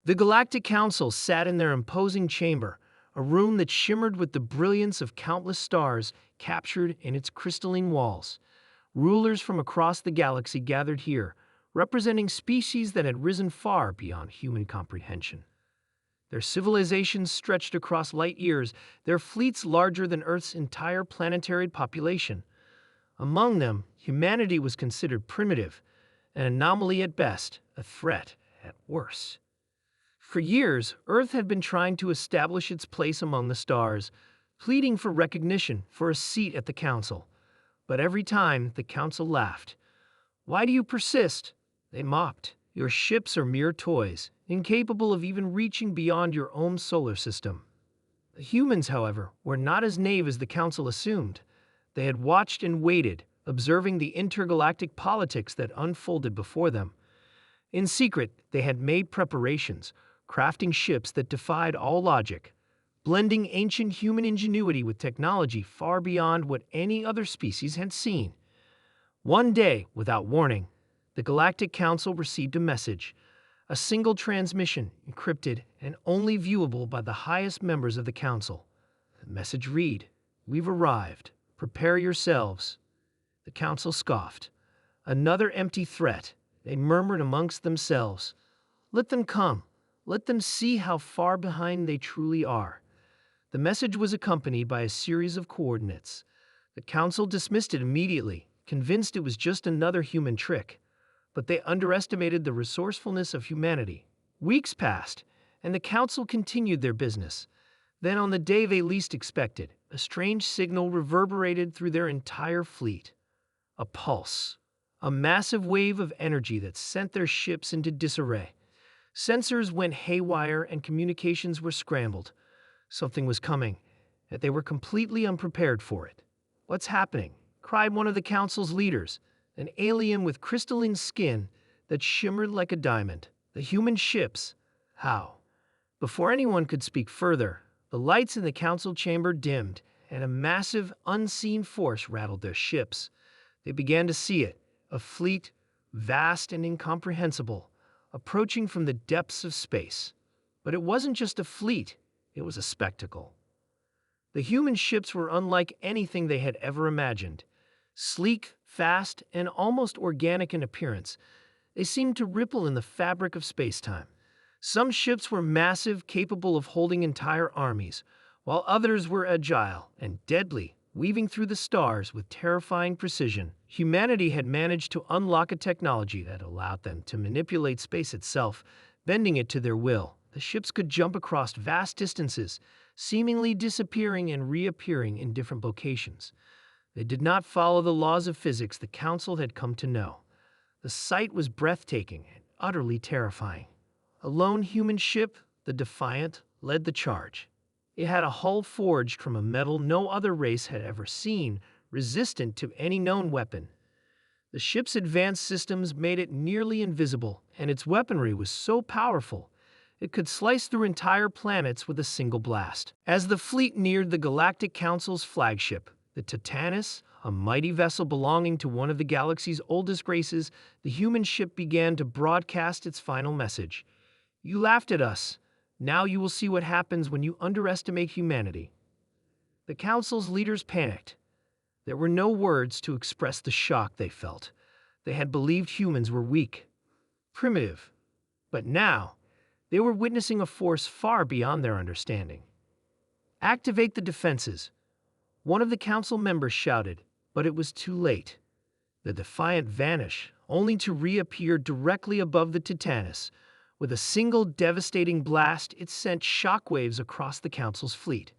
The Galactic Council sat in their imposing chamber, a room that shimmered with the brilliance of countless stars captured in its crystalline walls. Rulers from across the galaxy gathered here, representing species that had risen far beyond human comprehension. Their civilizations stretched across light years, their fleets larger than Earth's entire planetary population. Among them, humanity was considered primitive, an anomaly at best, a threat at worst. For years, Earth had been trying to establish its place among the stars, pleading for recognition, for a seat at the Council. But every time, the Council laughed. "Why do you persist?" they mocked. "Your ships are mere toys, incapable of even reaching beyond your own solar system." The humans, however, were not as naive as the Council assumed. They had watched and waited, observing the intergalactic politics that unfolded before them. In secret, they had made preparations, crafting ships that defied all logic, blending ancient human ingenuity with technology far beyond what any other species had seen. One day, without warning, the Galactic Council received a message, a single transmission, encrypted and only viewable by the highest members of the Council. The message read, "We've arrived. Prepare yourselves." The Council scoffed. Another empty threat. They murmured amongst themselves. Let them come. Let them see how far behind they truly are. The message was accompanied by a series of coordinates. The Council dismissed it immediately, convinced it was just another human trick. But they underestimated the resourcefulness of humanity. Weeks passed, and the Council continued their business. Then, on the day they least expected, a strange signal reverberated through their entire fleet. A pulse. A massive wave of energy that sent their ships into disarray. Sensors went haywire and communications were scrambled. Something was coming, yet they were completely unprepared for it. "What's happening?" cried one of the Council's leaders, an alien with crystalline skin that shimmered like a diamond. "The human ships. How?" Before anyone could speak further, the lights in the Council chamber dimmed, and a massive, unseen force rattled their ships. They began to see it, a fleet, vast and incomprehensible, approaching from the depths of space. But it wasn't just a fleet, it was a spectacle. The human ships were unlike anything they had ever imagined. Sleek, fast, and almost organic in appearance, they seemed to ripple in the fabric of space-time. Some ships were massive, capable of holding entire armies, while others were agile and deadly, weaving through the stars with terrifying precision. Humanity had managed to unlock a technology that allowed them to manipulate space itself, bending it to their will. The ships could jump across vast distances, seemingly disappearing and reappearing in different locations. They did not follow the laws of physics the Council had come to know. The sight was breathtaking and utterly terrifying. A lone human ship, the Defiant, led the charge. It had a hull forged from a metal no other race had ever seen, resistant to any known weapon. The ship's advanced systems made it nearly invisible, and its weaponry was so powerful it could slice through entire planets with a single blast. As the fleet neared the Galactic Council's flagship, the Titanus, a mighty vessel belonging to one of the galaxy's oldest races, the human ship began to broadcast its final message. "You laughed at us. Now you will see what happens when you underestimate humanity." The Council's leaders panicked. There were no words to express the shock they felt. They had believed humans were weak, primitive. But now, they were witnessing a force far beyond their understanding. "Activate the defenses," one of the Council members shouted, but it was too late. The Defiant vanished, only to reappear directly above the Titanus. With a single devastating blast, it sent shockwaves across the Council's fleet.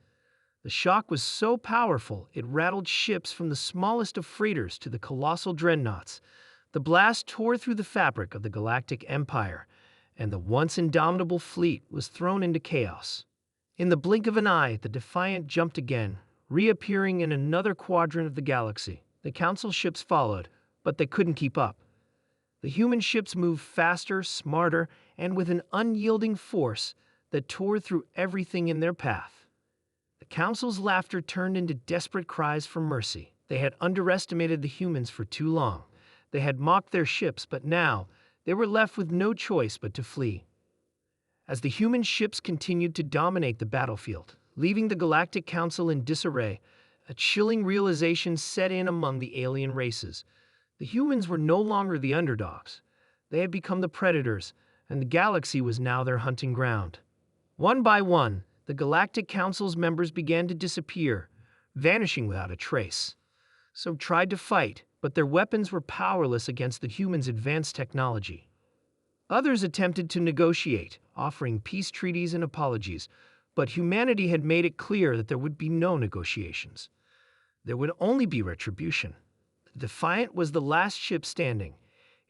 The shock was so powerful, it rattled ships from the smallest of freighters to the colossal dreadnoughts. The blast tore through the fabric of the Galactic Empire, and the once indomitable fleet was thrown into chaos. In the blink of an eye, the Defiant jumped again, reappearing in another quadrant of the galaxy. The Council ships followed, but they couldn't keep up. The human ships moved faster, smarter, and with an unyielding force that tore through everything in their path. The Council's laughter turned into desperate cries for mercy. They had underestimated the humans for too long. They had mocked their ships, but now they were left with no choice but to flee. as the human ships continued to dominate the battlefield, leaving the Galactic Council in disarray. A chilling realization set in among the alien races. The humans were no longer the underdogs. They had become the predators, and the galaxy was now their hunting ground. One by one, the Galactic Council's members began to disappear, vanishing without a trace. Some tried to fight, but their weapons were powerless against the humans' advanced technology. Others attempted to negotiate, offering peace treaties and apologies, but humanity had made it clear that there would be no negotiations. There would only be retribution. The Defiant was the last ship standing.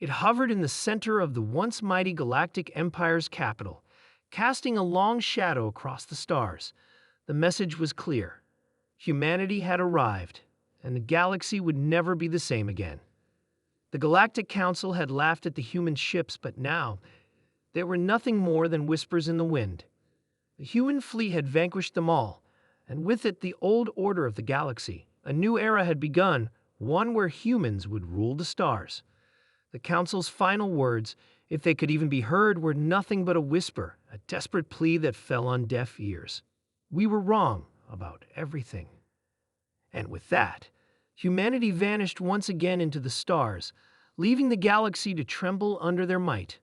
It hovered in the center of the once mighty Galactic Empire's capital, casting a long shadow across the stars. The message was clear. Humanity had arrived, and the galaxy would never be the same again. The Galactic Council had laughed at the human ships, but now they were nothing more than whispers in the wind. The human fleet had vanquished them all, and with it the old order of the galaxy. A new era had begun, one where humans would rule the stars. The Council's final words, if they could even be heard, were nothing but a whisper, a desperate plea that fell on deaf ears. We were wrong about everything. And with that, humanity vanished once again into the stars, leaving the galaxy to tremble under their might.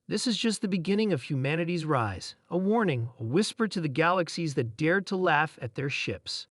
This is just the beginning of humanity's rise, a warning, a whisper to the galaxies that dared to laugh at their ships.